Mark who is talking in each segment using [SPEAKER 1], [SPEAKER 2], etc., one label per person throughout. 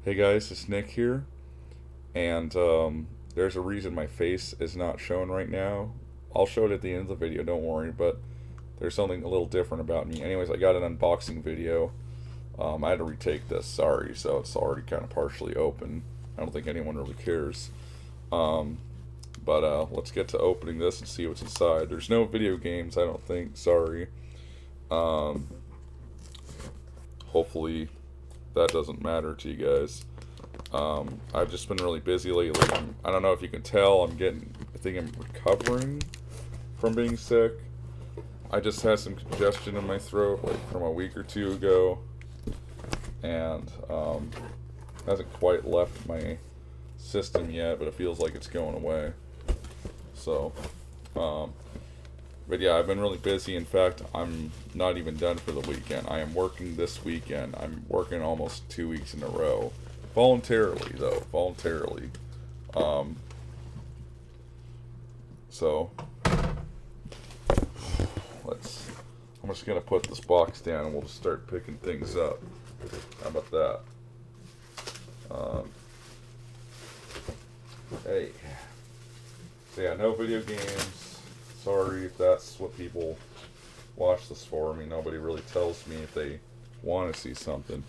[SPEAKER 1] Hey guys, it's Nick here, and there's a reason my face is not shown right now. I'll show it at the end of the video, don't worry, but there's something a little different about me. Anyways, I got an unboxing video. I had to retake this, sorry, so it's already kind of partially open. I don't think anyone really cares. Um, but let's get to opening this and see what's inside. There's no video games, I don't think, sorry. Um, Hopefully that doesn't matter to you guys. I've just been really busy lately. I don't know if you can tell. I think I'm recovering from being sick. I just had some congestion in my throat, like from a week or two ago, and hasn't quite left my system yet, but it feels like it's going away. So, but yeah, I've been really busy. In fact, I'm not even done for the weekend. I am working this weekend. I'm working almost 2 weeks in a row. Voluntarily, though. Voluntarily. Um, so, I'm just going to put this box down and we'll just start picking things up. How about that? Um, hey. So yeah, no video games. Sorry if that's what people watch this for. I mean, nobody really tells me if they want to see something.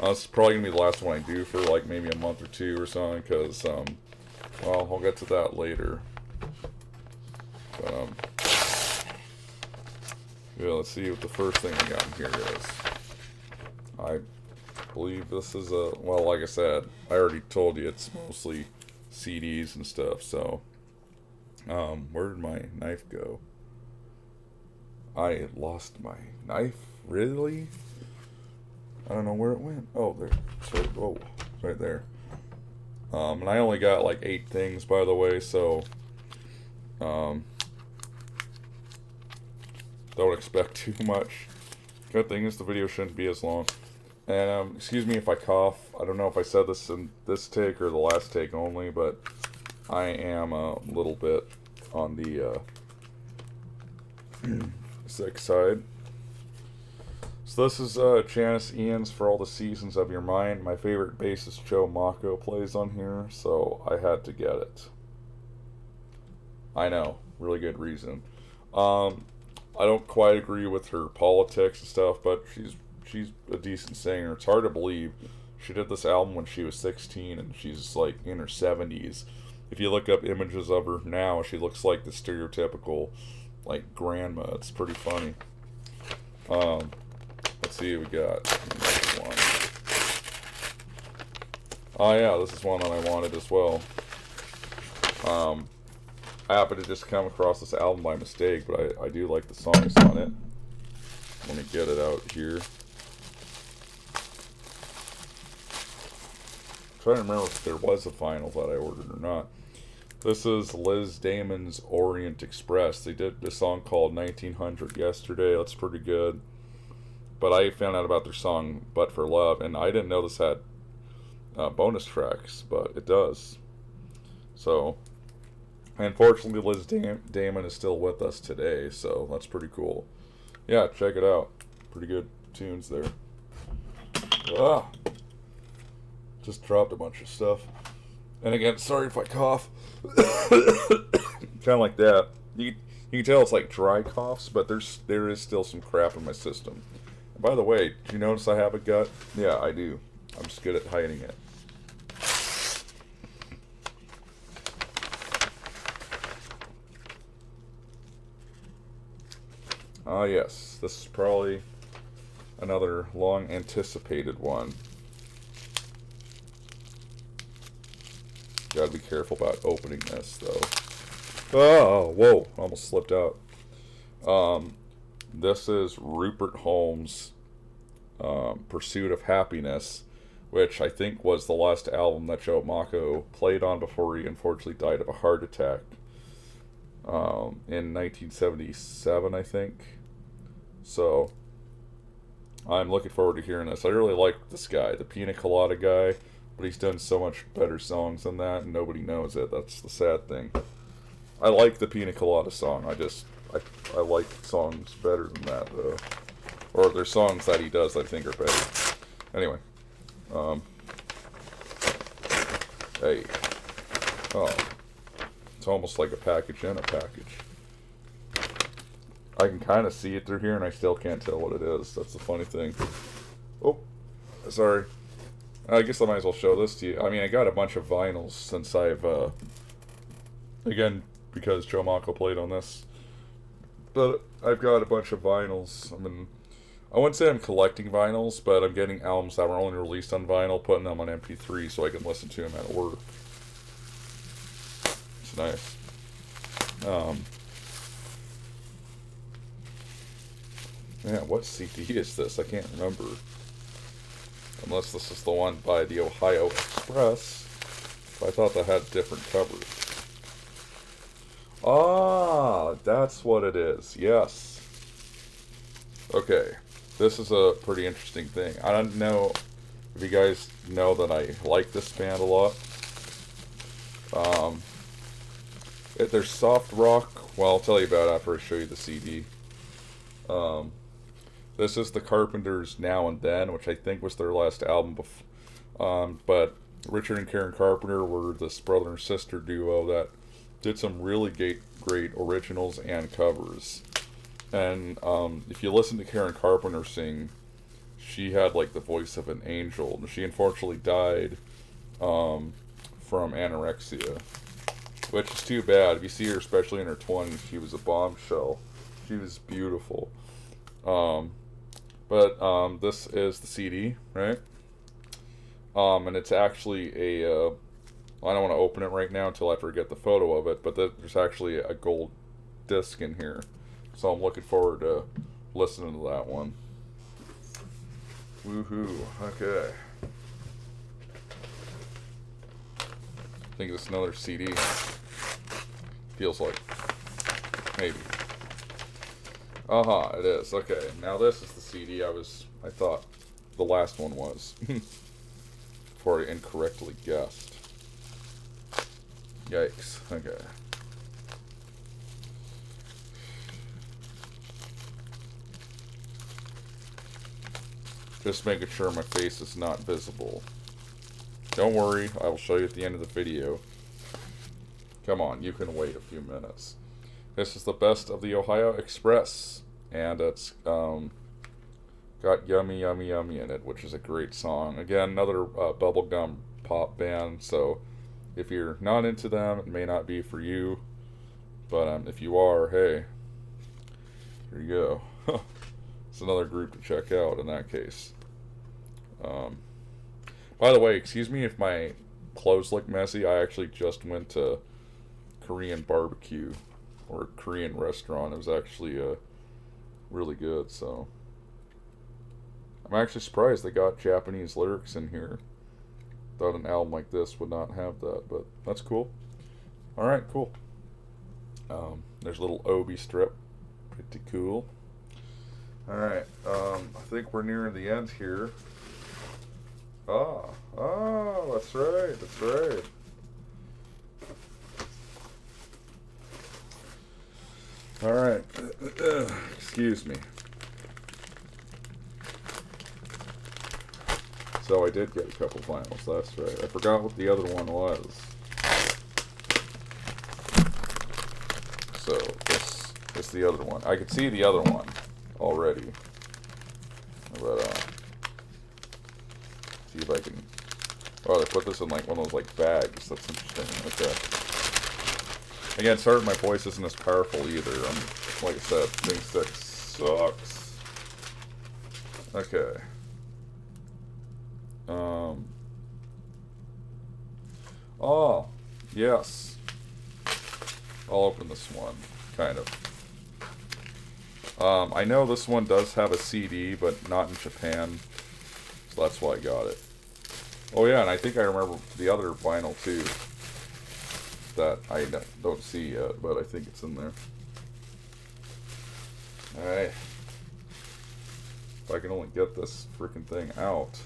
[SPEAKER 1] This is probably going to be the last one I do for like maybe a month or two or something, because, well, I'll get to that later. But, yeah, let's see what the first thing I got in here is. I believe this is well, like I said, I already told you it's mostly CDs and stuff, so, where did my knife go? I lost my knife? Really? I don't know where it went. Oh, there. So, oh, right there. And I only got like 8 things, by the way, so, don't expect too much. Good thing is the video shouldn't be as long. And, excuse me if I cough. I don't know if I said this in this take or the last take only, but I am a little bit on the, sick side. So this is Janice Ian's For All the Seasons of Your Mind. My favorite bassist Joe Mako plays on here, so I had to get it. I know, really good reason. I don't quite agree with her politics and stuff, but she's a decent singer. It's hard to believe she did this album when she was 16 and she's like in her 70s. If you look up images of her now, she looks like the stereotypical like grandma. It's pretty funny. Let's see what we got. One. Oh yeah, this is one that I wanted as well. I happened to just come across this album by mistake, but I do like the songs on it. Let me get it out here. I'm trying to remember if there was a vinyl that I ordered or not. This is Liz Damon's Orient Express. They did a song called 1900 yesterday. That's pretty good. But I found out about their song But for Love, and I didn't know this had bonus tracks, but it does. So, unfortunately, Liz Damon is still with us today, so that's pretty cool. Yeah, check it out. Pretty good tunes there. Ah, just dropped a bunch of stuff. And again, sorry if I cough. Kind of like that. You can tell it's like dry coughs, but there is still some crap in my system. And by the way, do you notice I have a gut? Yeah, I do. I'm just good at hiding it. Ah, yes. This is probably another long anticipated one. Gotta be careful about opening this, though. Oh, whoa. Almost slipped out. This is Rupert Holmes' Pursuit of Happiness, which I think was the last album that Joe Mako played on before he unfortunately died of a heart attack in 1977, I think. So, I'm looking forward to hearing this. I really like this guy, the Pina Colada guy, but he's done so much better songs than that, and nobody knows it. That's the sad thing. I like the Pina Colada song. I like songs better than that, though. Or there's songs that he does that I think are better. Anyway, Hey. Oh. It's almost like a package in a package. I can kind of see it through here, and I still can't tell what it is. That's the funny thing. Oh, sorry. I guess I might as well show this to you. I mean, I got a bunch of vinyls since I've, again, because Joe Mako played on this. But I've got a bunch of vinyls. I mean, I wouldn't say I'm collecting vinyls, but I'm getting albums that were only released on vinyl, putting them on MP3 so I can listen to them at work. It's nice. Man, what CD is this? I can't remember. Unless this is the one by the Ohio Express. I thought that had different covers. Ah, that's what it is. Yes. Okay. This is a pretty interesting thing. I don't know if you guys know that I like this band a lot. They're soft rock. Well, I'll tell you about it after I show you the CD. This is the Carpenters' Now and Then, which I think was their last album. But Richard and Karen Carpenter were this brother and sister duo that did some really great originals and covers. And if you listen to Karen Carpenter sing, she had like the voice of an angel. She unfortunately died from anorexia, which is too bad. If you see her, especially in her 20s, she was a bombshell. She was beautiful. But this is the CD, right? And it's actually a, I don't want to open it right now until I forget the photo of it, but there's actually a gold disc in here. So I'm looking forward to listening to that one. Woohoo, okay. I think it's another CD. Feels like. Maybe. It is. Okay, now this is the CD I thought the last one was. Before I incorrectly guessed. Yikes. Okay. Just making sure my face is not visible. Don't worry, I will show you at the end of the video. Come on, you can wait a few minutes. This is the Best of the Ohio Express, and it's got Yummy Yummy Yummy in it, which is a great song. Again, another bubblegum pop band, so if you're not into them, it may not be for you, but if you are, hey, here you go. It's another group to check out in that case. By the way, excuse me if my clothes look messy. I actually just went to Korean barbecue or a Korean restaurant. It was actually really good, so I'm actually surprised they got Japanese lyrics in here. Thought an album like this would not have that, but that's cool. Alright, cool. There's a little Obi strip. Pretty cool. Alright, I think we're nearing the end here. That's right. Alright, excuse me. So I did get a couple vinyls, that's right. I forgot what the other one was. So, this is the other one. I could see the other one already. But, see if I can... Oh, they put this in like one of those like bags. That's interesting. Okay. Again, sorry my voice isn't as powerful either. Like I said, Thing Stick sucks. Okay. Oh, yes. I'll open this one, kind of. I know this one does have a CD, but not in Japan. So that's why I got it. Oh yeah, and I think I remember the other vinyl too. That I don't see yet, but I think it's in there. Alright. If I can only get this freaking thing out.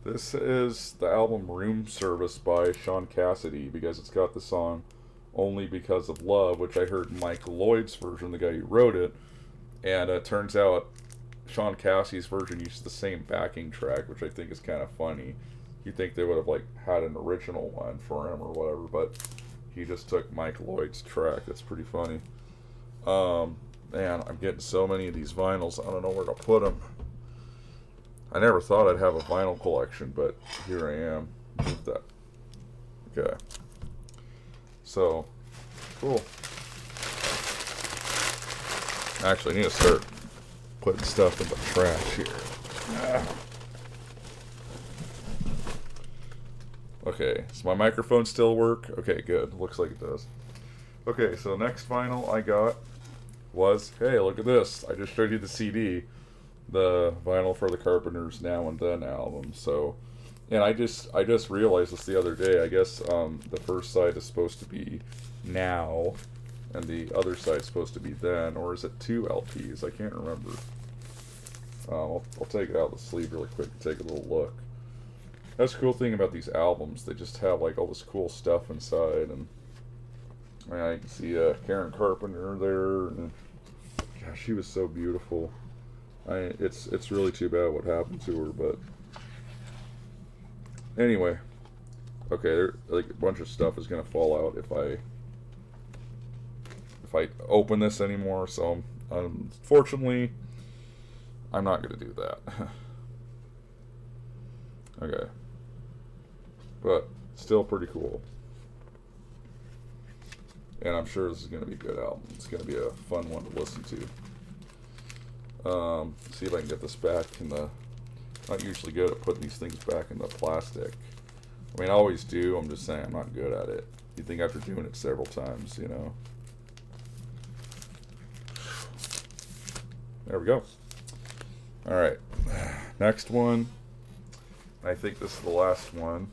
[SPEAKER 1] This is the album Room Service by Sean Cassidy, because it's got the song Only Because of Love, which I heard Mike Lloyd's version, the guy who wrote it, and it turns out Sean Cassie's version uses the same backing track, which I think is kind of funny. You think they would have like had an original one for him or whatever, but he just took Mike Lloyd's track. That's pretty funny. Man, I'm getting so many of these vinyls. I don't know where to put them. I never thought I'd have a vinyl collection, but here I am. Move that. Okay. So, cool. Actually, I need to start putting stuff in the trash here. Okay, does my microphone still work? Okay, good. Looks like it does. Okay, so next vinyl I got was, hey, look at this. I just showed you the CD, the vinyl for the Carpenters Now and Then album. So, and I just realized this the other day. I guess the first side is supposed to be Now, and the other side is supposed to be Then, or is it 2 LPs? I can't remember. I'll take it out of the sleeve really quick and take a little look. That's the cool thing about these albums. They just have like all this cool stuff inside, and I can see Karen Carpenter there, and gosh, she was so beautiful. It's really too bad what happened to her, but anyway, okay, like a bunch of stuff is gonna fall out if I open this anymore. So unfortunately, I'm not gonna do that. Okay, but still pretty cool. And I'm sure this is going to be a good album. It's going to be a fun one to listen to. See if I can get this back in the... Not usually good at putting these things back in the plastic. I mean, I always do. I'm just saying I'm not good at it. You think after doing it several times, you know. There we go. Alright. Next one. I think this is the last one.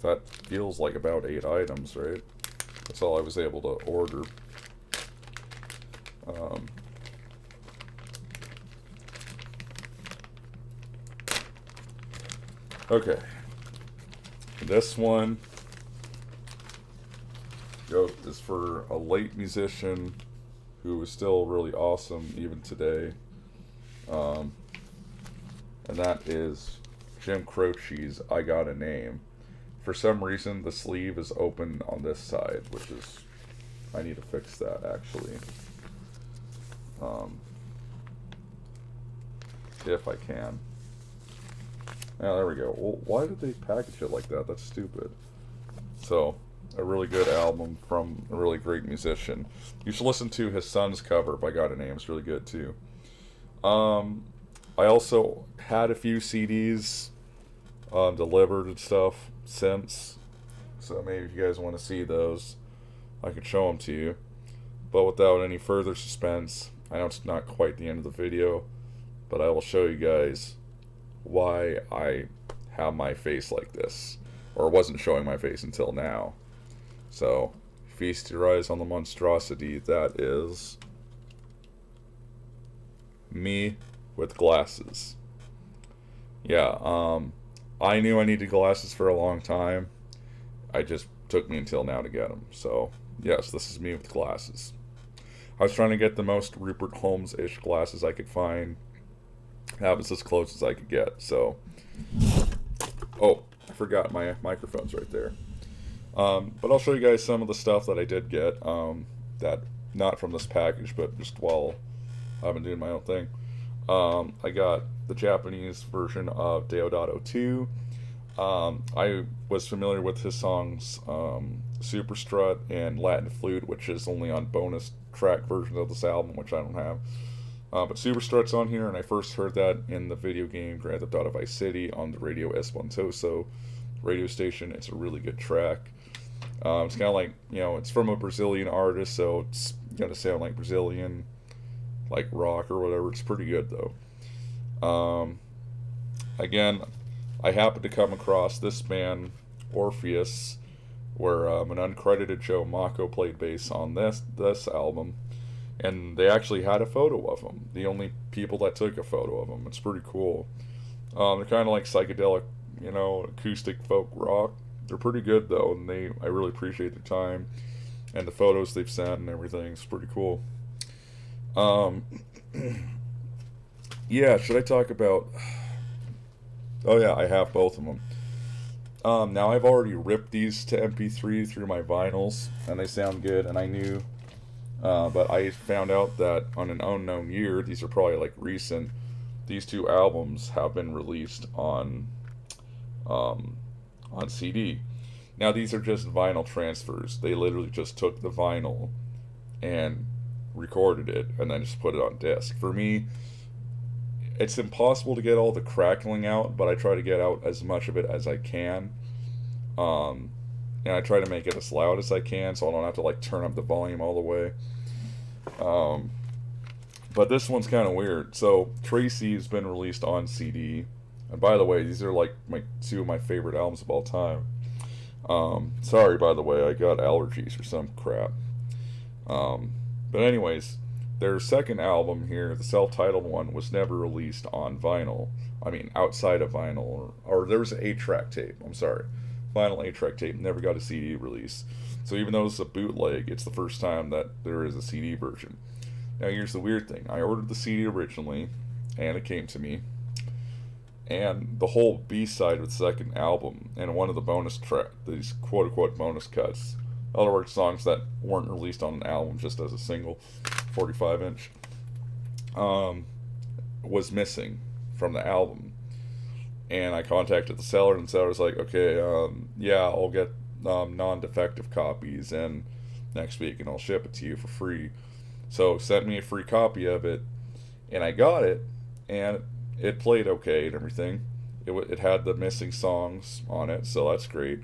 [SPEAKER 1] That feels like about 8 items, right? That's all I was able to order. Okay. This one is for a late musician who is still really awesome even today. And that is Jim Croce's I Got a Name. For some reason, the sleeve is open on this side, which is... I need to fix that, actually. If I can. Yeah, there we go. Well, why did they package it like that? That's stupid. So, a really good album from a really great musician. You should listen to his son's cover of I Got a Name. It's really good, too. I also had a few CDs delivered and stuff since, so maybe if you guys want to see those, I can show them to you. But without any further suspense, I know it's not quite the end of the video, but I will show you guys why I have my face like this, or wasn't showing my face until now. So, feast your eyes on the monstrosity that is me with glasses. Yeah, I knew I needed glasses for a long time. It just took me until now to get them. So, yes, this is me with glasses. I was trying to get the most Rupert Holmes-ish glasses I could find. That was as close as I could get. So, oh, I forgot my microphone's right there. But I'll show you guys some of the stuff that I did get. That not from this package, but just while I've been doing my own thing. I got the Japanese version of Deodato 2. I was familiar with his songs Super Strut and Latin Flute, which is only on bonus track versions of this album, which I don't have. But Super Strut's on here, and I first heard that in the video game Grand Theft Auto Vice City on the Radio Espantoso radio station. It's a really good track. It's kind of like, you know, it's from a Brazilian artist, so it's going to sound like Brazilian, like rock or whatever. It's pretty good, though. Again, I happened to come across this band, Orpheus, where an uncredited Joe Mako played bass on this album, and they actually had a photo of him. The only people that took a photo of him. It's pretty cool. They're kind of like psychedelic, you know, acoustic folk rock. They're pretty good, though, and I really appreciate their time and the photos they've sent and everything. It's pretty cool. Yeah, should I talk about? Oh yeah, I have both of them. Now I've already ripped these to MP3 through my vinyls, and they sound good. And I knew, but I found out that on an unknown year, these are probably like recent. These two albums have been released um, on CD. Now these are just vinyl transfers. They literally just took the vinyl and recorded it and then just put it on disc. For me, it's impossible to get all the crackling out, but I try to get out as much of it as I can. Um, and I try to make it as loud as I can so I don't have to like turn up the volume all the way. Um, but this one's kind of weird. So Tracy's been released on CD. And by the way, these are like my two of my favorite albums of all time. Sorry, by the way, I got allergies or some crap. Um, but anyways, their second album here, the self-titled one, was never released on vinyl. I mean, outside of vinyl, or there was an 8-track tape. I'm sorry, vinyl 8-track tape never got a CD release. So even though it's a bootleg, it's the first time that there is a CD version. Now here's the weird thing: I ordered the CD originally, and it came to me, and the whole B side of the second album, and one of the bonus track, these quote unquote bonus cuts, in other words, songs that weren't released on an album just as a single, 45 inch, was missing from the album. And I contacted the seller, and the seller's like, okay, yeah, I'll get non defective copies, and next week, and I'll ship it to you for free. So sent me a free copy of it, and I got it, and it played okay and everything. It had the missing songs on it, so that's great.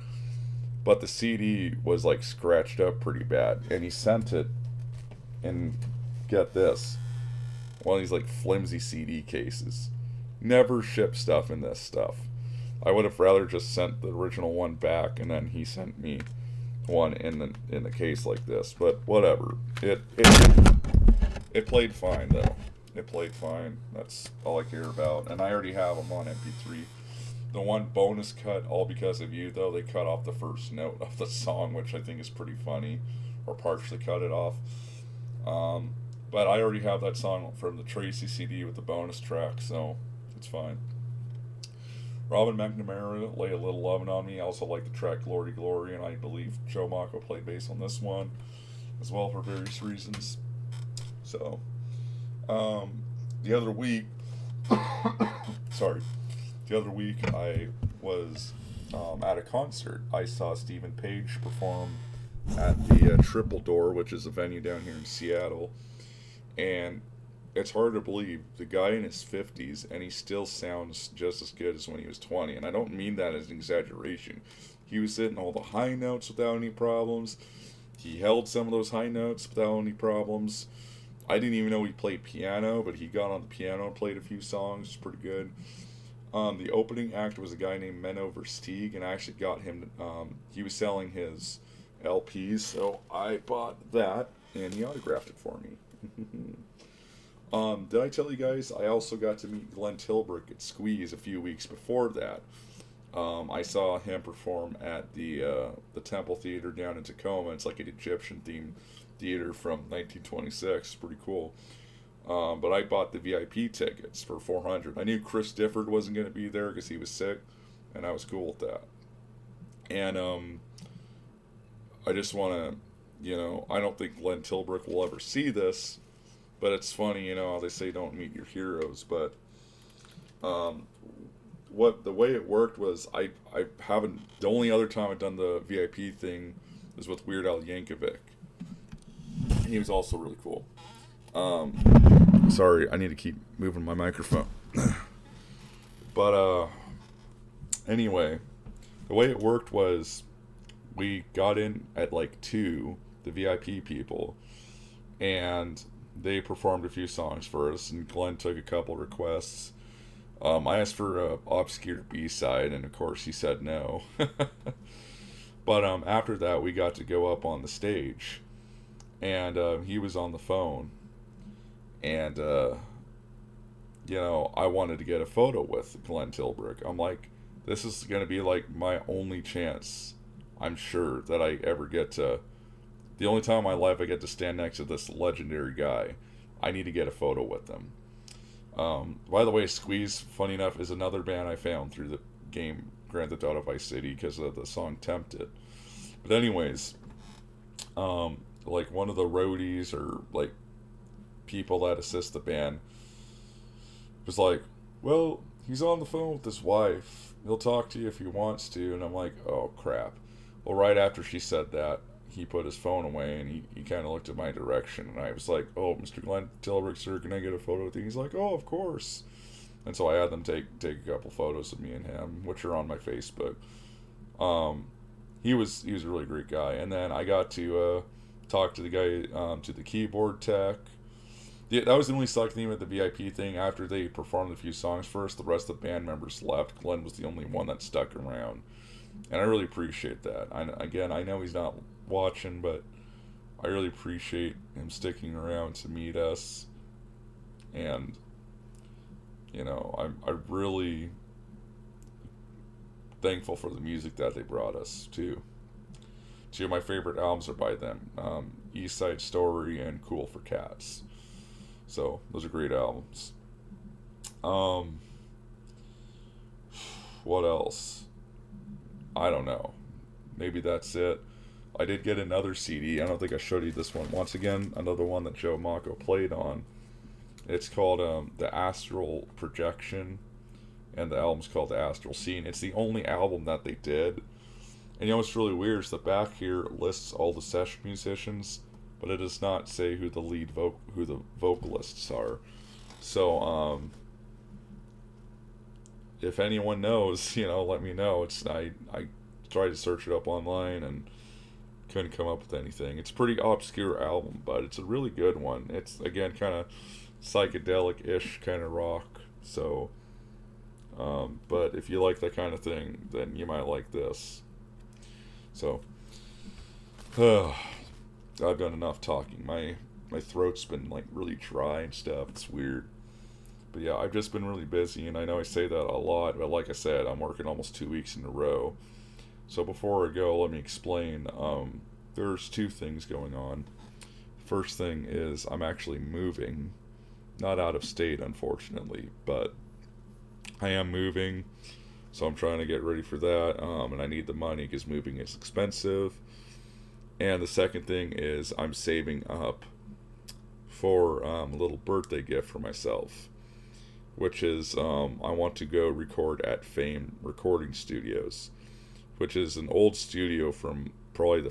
[SPEAKER 1] But the CD was like scratched up pretty bad, and he sent it, and get this, one of these like flimsy CD cases. Never ship stuff in this stuff. I would have rather just sent the original one back, and then he sent me one in the case like this. But whatever. It played fine though. It played fine. That's all I care about. And I already have them on MP3. The one bonus cut, All Because of You, though, they cut off the first note of the song, which I think is pretty funny, or partially cut it off. But I already have that song from the Tracy CD with the bonus track, so it's fine. Robin McNamara, Lay a Little Lovin' on Me. I also like the track Glory Glory, and I believe Joe Mako played bass on this one as well for various reasons. So, the other week, sorry, the other week I was at a concert. I saw Stephen Page perform at the Triple Door, which is a venue down here in Seattle. And it's hard to believe the guy in his 50s and he still sounds just as good as when he was 20. And I don't mean that as an exaggeration. He was hitting all the high notes without any problems. He held some of those high notes without any problems. I didn't even know he played piano, but he got on the piano and played a few songs. It's pretty good. The opening act was a guy named Menno Versteeg, and I actually got him. He was selling his LPs, so I bought that, and he autographed it for me. Did I tell you guys I also got to meet Glenn Tilbrook at Squeeze a few weeks before that? I saw him perform at the Temple Theater down in Tacoma. It's like an Egyptian themed theater from 1926. Pretty cool. But I bought the VIP tickets for $400. I knew Chris Difford wasn't going to be there because he was sick, and I was cool with that. And I just want to, I don't think Glenn Tilbrook will ever see this, but it's funny, how they say don't meet your heroes. But the way it worked was I haven't. The only other time I've done the VIP thing was with Weird Al Yankovic. He was also really cool. Sorry, I need to keep moving my microphone. But anyway, the way it worked was we got in at like 2, the VIP people, and they performed a few songs for us, and Glenn took a couple requests. I asked for a obscure B-side, and of course he said no. But after that, we got to go up on the stage, and he was on the phone, and I wanted to get a photo with Glenn Tilbrook. I'm like, this is going to be like my only chance, I'm sure, that I ever get to, the only time in my life I get to stand next to this legendary guy. I need to get a photo with him. By the way, Squeeze, funny enough, is another band I found through the game Grand Theft Auto Vice City because of the song Tempted. But anyways, like one of the roadies or like people that assist the band was like, well, he's on the phone with his wife. He'll talk to you if he wants to. And I'm like, oh, crap. Well, right after she said that, he put his phone away and he kind of looked in my direction. And I was like, oh, Mr. Glenn Tilrick, sir, can I get a photo with you? He's like, oh, of course. And so I had them take a couple photos of me and him, which are on my Facebook. He was a really great guy. And then I got to talk to the guy, to the keyboard tech. Yeah, that was the only suck theme at the VIP thing. After they performed a few songs first, the rest of the band members left. Glenn was the only one that stuck around, and I really appreciate that. I know he's not watching, but I really appreciate him sticking around to meet us. And I'm really thankful for the music that they brought us too. Two of my favorite albums are by them: East Side Story and Cool for Cats. So those are great albums. What else? I don't know. Maybe that's it. I did get another CD. I don't think I showed you this one. Once again, another one that Joe Mako played on. It's called The Astral Projection, and the album's called The Astral Scene. It's the only album that they did. And what's really weird is the back here lists all the session musicians, but it does not say who the vocalists are. So if anyone knows, let me know. I tried to search it up online and couldn't come up with anything. It's a pretty obscure album, but it's a really good one. It's again kind of psychedelic-ish kind of rock. So but if you like that kind of thing, then you might like this. So I've done enough talking. My throat's been like really dry and stuff. It's weird. But yeah, I've just been really busy, and I know I say that a lot, but like I said, I'm working almost 2 weeks in a row. So before I go, let me explain. There's two things going on. First thing is I'm actually moving. Not out of state, unfortunately, but I am moving. So I'm trying to get ready for that, and I need the money because moving is expensive. And the second thing is I'm saving up for a little birthday gift for myself, which is I want to go record at Fame Recording Studios, which is an old studio from probably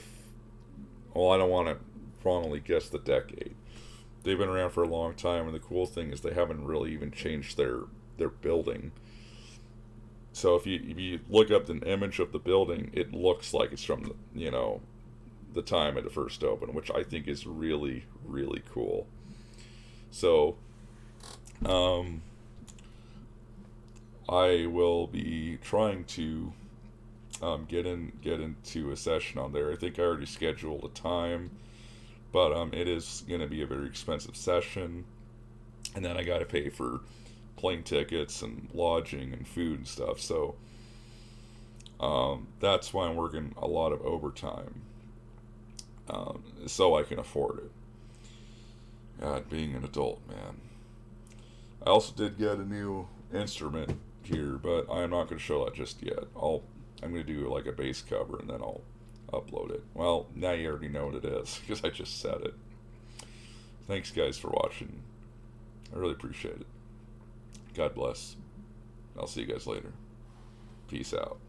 [SPEAKER 1] I don't want to wrongly guess the decade. They've been around for a long time, and the cool thing is they haven't really even changed their building. So if you look up an image of the building, it looks like it's from the time it first opened, which I think is really, really cool. So I will be trying to get into a session on there. I think I already scheduled a time, but it is going to be a very expensive session, and then I got to pay for plane tickets and lodging and food and stuff. So that's why I'm working a lot of overtime, so I can afford it. God, being an adult, man. I also did get a new instrument here, but I'm not going to show that just yet. I'm going to do like a bass cover and then I'll upload it. Well, now you already know what it is because I just said it. Thanks, guys, for watching. I really appreciate it. God bless. I'll see you guys later. Peace out.